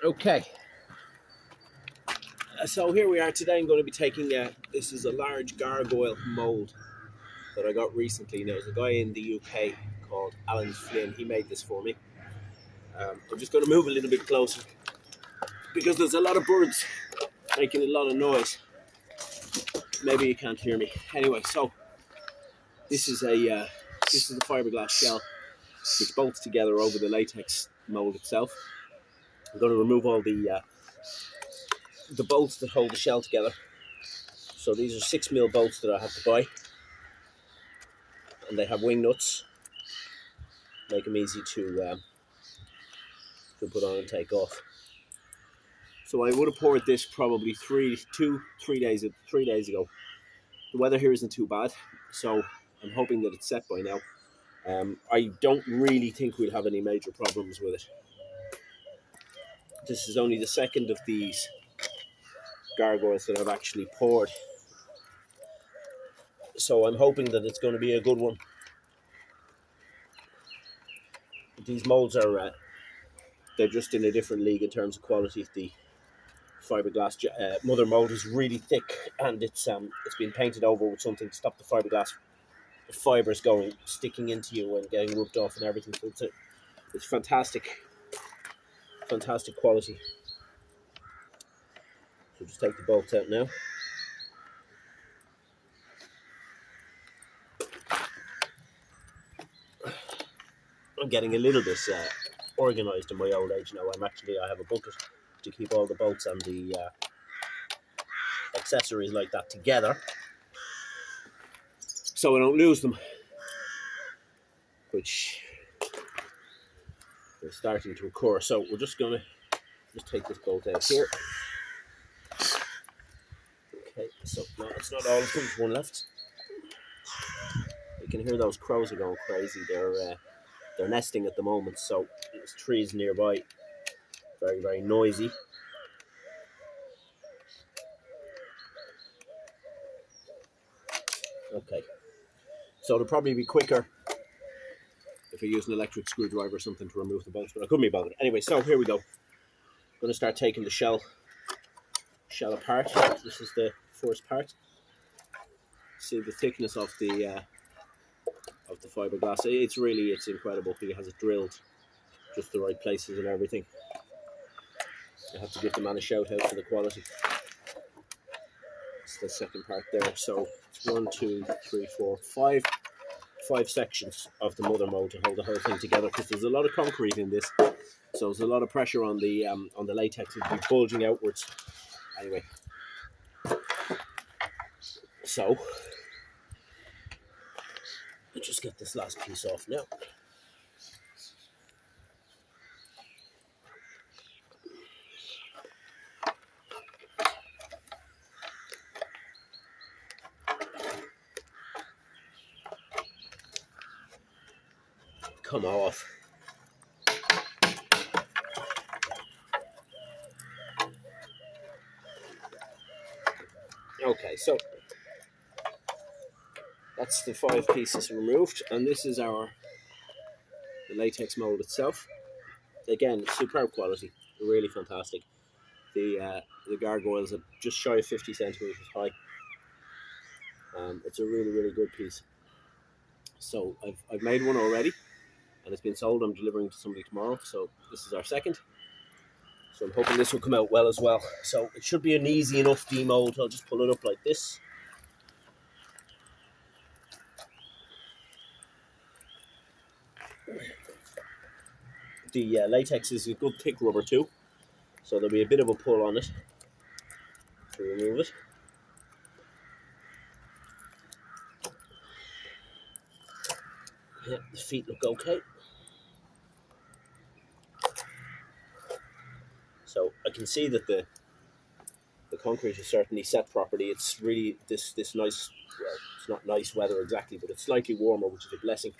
Okay, so here we are today. I'm going to be taking this is a large gargoyle mould that I got recently. Now, there's a guy in the UK called Alan Flynn. He made this for me. I'm just going to move a little bit closer because there's a lot of birds making a lot of noise. Maybe you can't hear me. Anyway, so this is a fiberglass shell which bolts together over the latex mould itself. I'm going to remove all the bolts that hold the shell together. So these are 6mm bolts that I have to buy, and they have wing nuts, make them easy to put on and take off. So I would have poured this probably 3 days ago. The weather here isn't too bad, so I'm hoping that it's set by now. I don't really think we'll have any major problems with it. This is only the second of these gargoyles that I've actually poured, so I'm hoping that it's going to be a good one. These molds are they're just in a different league in terms of quality. The fiberglass mother mold is really thick, and it's been painted over with something to stop the fiberglass fibers sticking into you and getting rubbed off and everything. So it's fantastic quality. So just take the bolts out now. I'm getting a little bit organised in my old age now. I have a bucket to keep all the bolts and the accessories like that together, so I don't lose them, which is starting to occur. So we're just going to take this bolt out here. Okay, so no, it's not all of them. There's one left. You can hear those crows are going crazy. They're nesting at the moment, so there's trees nearby. Very, very noisy. Okay, so it'll probably be quicker if I use an electric screwdriver or something to remove the bolts, but I couldn't be bothered. Anyway, so here we go. I'm going to start taking the shell apart. This is the first part. See the thickness of the fiberglass. It's incredible. He has it drilled just the right places and everything. I have to give the man a shout out for the quality. It's the second part there. So it's 1, 2, 3, 4, 5 sections of the mother mold to hold the whole thing together, because there's a lot of concrete in this, so there's a lot of pressure on the latex. It'll be bulging outwards. Anyway, so I'll just get this last piece off now. Come off. Okay, so that's the 5 pieces removed, and this is the latex mold itself. Again, superb quality, really fantastic. The gargoyles are just shy of 50 centimeters high. It's a really, really good piece. So I've made one already, and it's been sold. I'm delivering to somebody tomorrow, so this is our second. So I'm hoping this will come out well as well. So it should be an easy enough demold. I'll just pull it up like this. The latex is a good thick rubber too, so there'll be a bit of a pull on it to remove it. Yeah, the feet look okay. So I can see that the concrete is certainly set properly. It's really this nice, well, it's not nice weather exactly, but it's slightly warmer, which is a blessing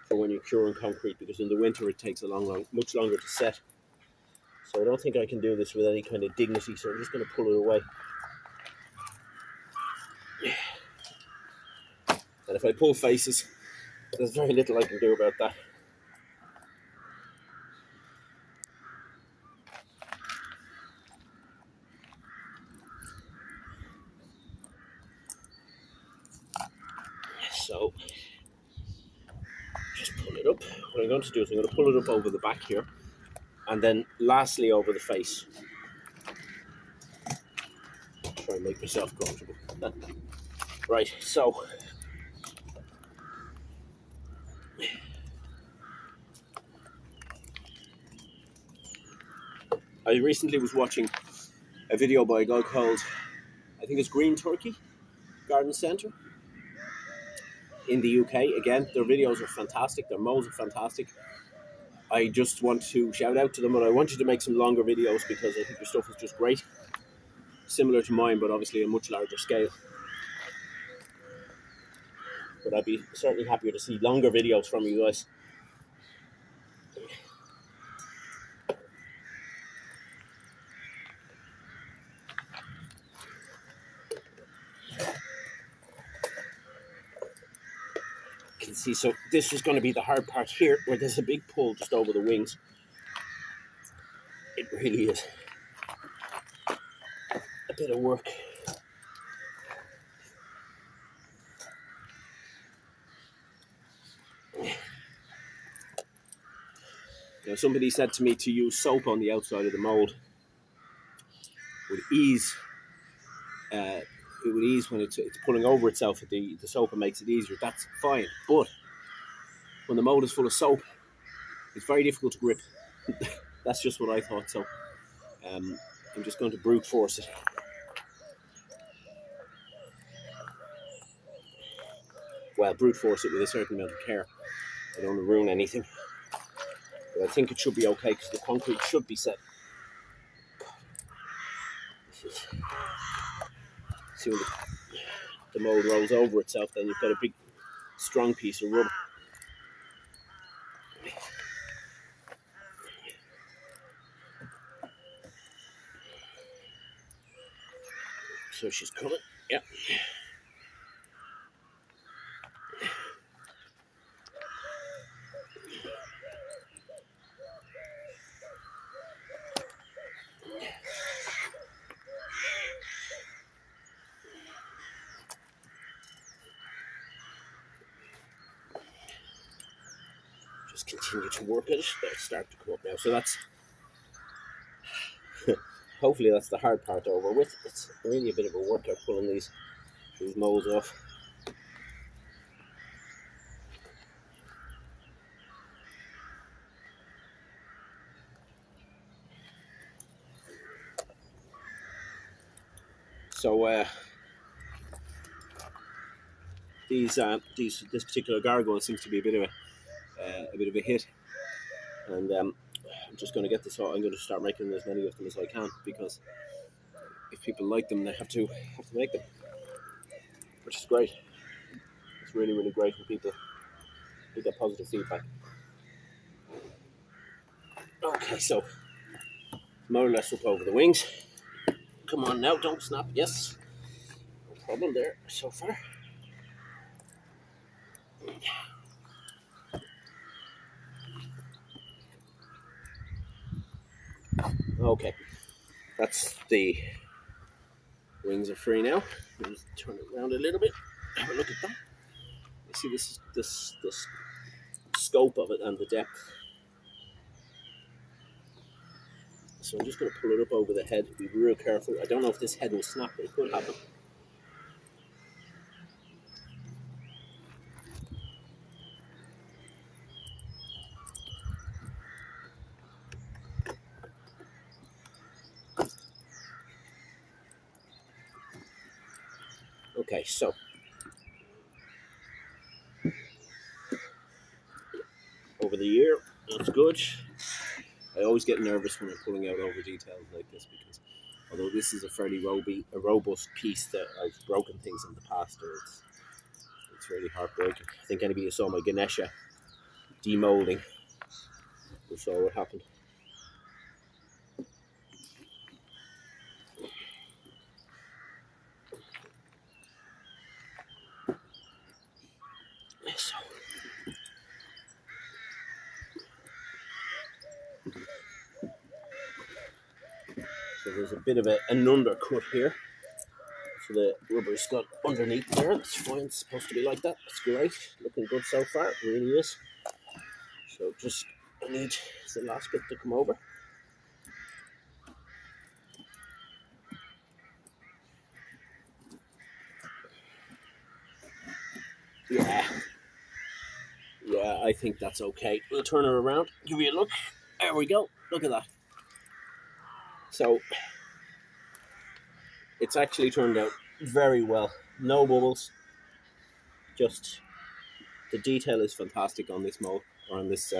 for when you're curing concrete, because in the winter it takes much longer to set. So I don't think I can do this with any kind of dignity, so I'm just going to pull it away. And if I pull faces, there's very little I can do about that. So just pull it up. What I'm going to do is I'm going to pull it up over the back here, and then lastly over the face. Try and make myself comfortable. Right, so I recently was watching a video by a guy called, I think it's Green Turkey Garden Centre in the UK. Again, their videos are fantastic, their molds are fantastic. I just want to shout out to them, and I want you to make some longer videos because I think your stuff is just great. Similar to mine, but obviously a much larger scale. But I'd be certainly happier to see longer videos from you guys. You can see, so this is going to be the hard part here, where there's a big pull just over the wings. It really is a bit of work. Now, somebody said to me to use soap on the outside of the mould would ease. It would ease when it's pulling over itself. The soap makes it easier. That's fine, but when the mould is full of soap, it's very difficult to grip. That's just what I thought. So I'm just going to brute force it. Well, brute force it with a certain amount of care. I don't want to ruin anything. But I think it should be okay because the concrete should be set. See, when the mould rolls over itself, then you've got a big, strong piece of rubber. So she's coming. Yep. Just continue to work at it. They'll start to come up now. So that's hopefully that's the hard part over with. It's really a bit of a workout pulling these molds off. So this particular gargoyle seems to be a bit of a hit, and I'm just going to get this out. I'm going to start making as many of them as I can, because if people like them, they have to make them, which is great. It's really, really great when people get positive feedback. Okay, so more or less up over the wings. Come on now, don't snap. Yes, no problem there so far. Okay, that's the wings are free now. Just turn it around a little bit. Have a look at that. You see this scope of it and the depth. So I'm just going to pull it up over the head. Be real careful. I don't know if this head will snap, but it could happen. Okay, so over the ear, that's good. I always get nervous when I'm pulling out over details like this, because although this is a fairly robust piece that I've broken things in the past, or it's really heartbreaking. I think anybody who saw my Ganesha demoulding will saw what happened. So there's a bit of an undercut here. So the rubber's got underneath there. That's fine. It's supposed to be like that. That's great. Looking good so far. It really is. So just I need the last bit to come over. Yeah. Yeah, I think that's okay. We'll turn her around. Give you a look. There we go. Look at that. So it's actually turned out very well. No bubbles. Just the detail is fantastic on this mold, or on this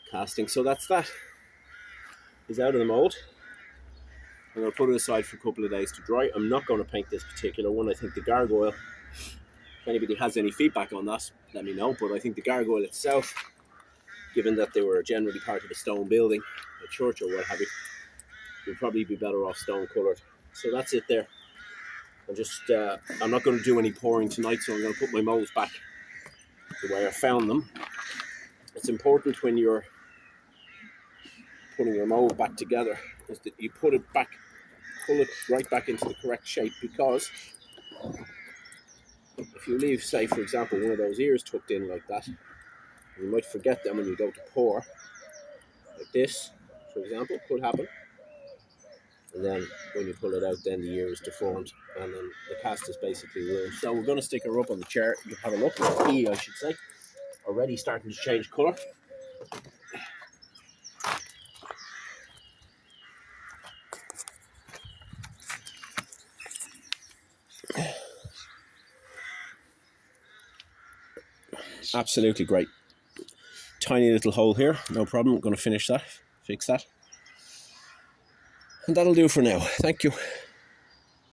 casting. So that's that. It's out of the mold. I'm going to put it aside for a couple of days to dry. I'm not going to paint this particular one. I think the Gargoyle, if anybody has any feedback on that, let me know. But I think the Gargoyle itself, given that they were generally part of a stone building, a church or what have you, would probably be better off stone coloured. So that's it there. I'm not going to do any pouring tonight, so I'm going to put my molds back the way I found them. It's important when you're putting your mold back together is that you pull it right back into the correct shape, because if you leave, say for example, one of those ears tucked in like that, you might forget them when you go to pour. Like this, for example, could happen. And then when you pull it out, then the ear is deformed, and then the cast is basically ruined. So we're going to stick her up on the chair. You have a look at the key, I should say. Already starting to change colour. Absolutely great. Tiny little hole here, no problem. I'm going to fix that. And that'll do for now. Thank you.